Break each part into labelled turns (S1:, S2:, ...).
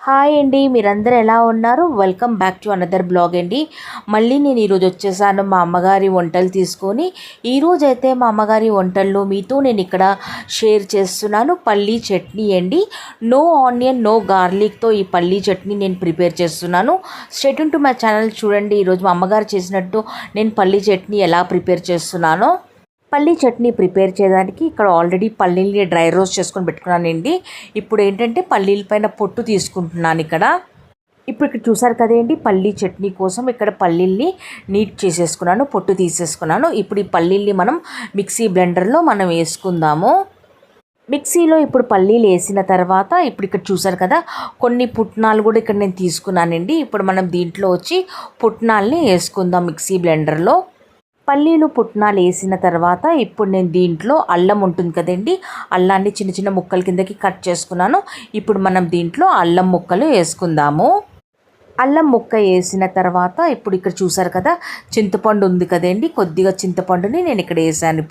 S1: Hi అండి, మీరందరూ ఎలా ఉన్నారు? Welcome back to another blog అండి. మళ్ళీ నేను ఈరోజు వచ్చేసాను మా అమ్మగారి వంటలు తీసుకొని. ఈరోజైతే మా అమ్మగారి వంటల్లో మీతో నేను ఇక్కడ షేర్ చేస్తున్నాను పల్లీ చట్నీ అండి. నో ఆనియన్ నో గార్లిక్తో ఈ పల్లీ చట్నీ నేను ప్రిపేర్ చేస్తున్నాను. స్ట్రెయిట్ టు మై ఛానల్ చూడండి. ఈరోజు మా అమ్మగారు చేసినట్టు నేను పల్లీ చట్నీ ఎలా ప్రిపేర్ చేస్తున్నానో. పల్లీ చట్నీ ప్రిపేర్ చేయడానికి ఇక్కడ ఆల్రెడీ పల్లీల్ని డ్రై రోస్ట్ చేసుకొని పెట్టుకున్నానండి. ఇప్పుడు ఏంటంటే పల్లీల పైన పొట్టు తీసుకుంటున్నాను ఇప్పుడు చూసారు కదండి, పల్లీ చట్నీ కోసం ఇక్కడ పల్లీల్ని నీట్ చేసేసుకున్నాను, పొట్టు తీసేసుకున్నాను. ఇప్పుడు ఈ పల్లీల్ని మనం మిక్సీ బ్లెండర్లో మనం వేసుకుందాము. మిక్సీలో ఇప్పుడు పల్లీలు వేసిన తర్వాత ఇప్పుడు ఇక్కడ చూసారు కదా, కొన్ని పుట్నాలు కూడా ఇక్కడ నేను తీసుకున్నానండి. ఇప్పుడు మనం దీంట్లో వచ్చి పుట్నాల్ని వేసుకుందాం మిక్సీ బ్లెండర్లో. పల్లీలు పుట్నాలు వేసిన తర్వాత ఇప్పుడు నేను దీంట్లో అల్లం ఉంటుంది కదండి, అల్లాన్ని చిన్న చిన్న ముక్కల కిందకి కట్ చేసుకున్నాను. ఇప్పుడు మనం దీంట్లో అల్లం ముక్కలు వేసుకుందాము. అల్లం ముక్క వేసిన తర్వాత ఇప్పుడు ఇక్కడ చూసారు కదా, చింతపండు ఉంది కదండి, కొద్దిగా చింతపండుని నేను ఇక్కడ వేసాను.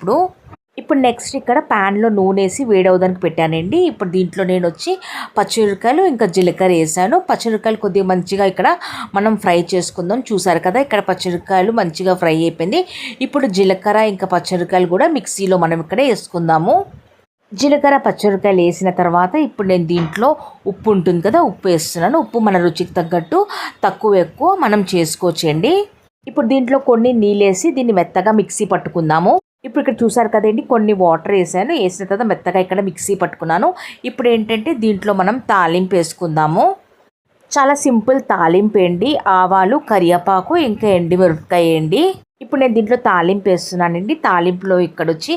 S1: ఇప్పుడు నెక్స్ట్ ఇక్కడ ప్యాన్లో నూనె వేసి వేడవడానికి పెట్టానండి. ఇప్పుడు దీంట్లో నేను వచ్చి పచ్చిమిరపకాయలు ఇంకా జీలకర్ర వేసాను. పచ్చిమిరపకాయలు కొద్దిగా మంచిగా ఇక్కడ మనం ఫ్రై చేసుకుందాం. చూసారు కదా, ఇక్కడ పచ్చిమిరపకాయలు మంచిగా ఫ్రై అయిపోయింది. ఇప్పుడు జీలకర్ర ఇంకా పచ్చిమిరపకాయలు కూడా మిక్సీలో మనం ఇక్కడ వేసుకుందాము. జీలకర్ర పచ్చిమిరపకాయలు వేసిన తర్వాత ఇప్పుడు నేను దీంట్లో ఉప్పు ఉంటుంది కదా, ఉప్పు వేస్తున్నాను. ఉప్పు మన రుచికి తగ్గట్టు తక్కువ ఎక్కువ మనం చేసుకోవచ్చండి. ఇప్పుడు దీంట్లో కొన్ని నీళ్ళు వేసి దీన్ని మెత్తగా మిక్సీ పట్టుకుందాము. ఇప్పుడు ఇక్కడ చూసారు కదండి, కొన్ని వాటర్ వేసాను. వేసిన తర్వాత మెత్తగా ఇక్కడ మిక్సీ పట్టుకున్నాను. ఇప్పుడు ఏంటంటే దీంట్లో మనం తాలింపు వేసుకుందాము. చాలా సింపుల్ తాలింపు అండి. ఆవాలు, కరివేపాకు ఇంకా ఎండుమిరపకాయ అండి. ఇప్పుడు నేను దీంట్లో తాలింపు వేస్తున్నానండి. తాలింపులో ఇక్కడ వచ్చి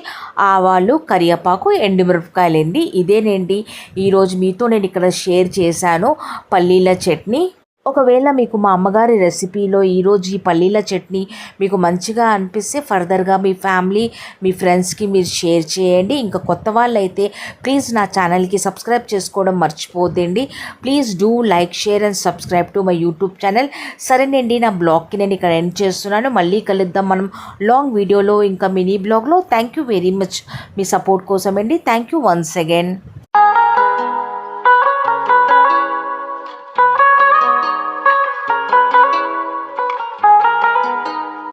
S1: ఆవాలు, కరివేపాకు, ఎండుమిరపకాయలు అండి. ఇదేనండి ఈరోజు మీతో నేను ఇక్కడ షేర్ చేశాను పల్లీల చట్నీ. ఒకవేళ మీకు మా అమ్మగారి రెసిపీలో ఈరోజు ఈ పల్లీల చట్నీ మీకు మంచిగా అనిపిస్తే ఫర్దర్గా మీ ఫ్యామిలీ మీ ఫ్రెండ్స్కి మీరు షేర్ చేయండి. ఇంకా కొత్త వాళ్ళు అయితే ప్లీజ్ నా ఛానల్కి సబ్స్క్రైబ్ చేసుకోవడం మర్చిపోద్దండి. Please do like, share and subscribe to my YouTube channel. సరేనండి, నా బ్లాగ్కి నేను ఇక్కడ ఎండ్ చేస్తున్నాను. మళ్ళీ కలుద్దాం మనం లాంగ్ వీడియోలో ఇంకా మినీ బ్లాగ్లో. థ్యాంక్ యూ వెరీ మచ్ మీ సపోర్ట్ కోసం అండి. Thank you once again.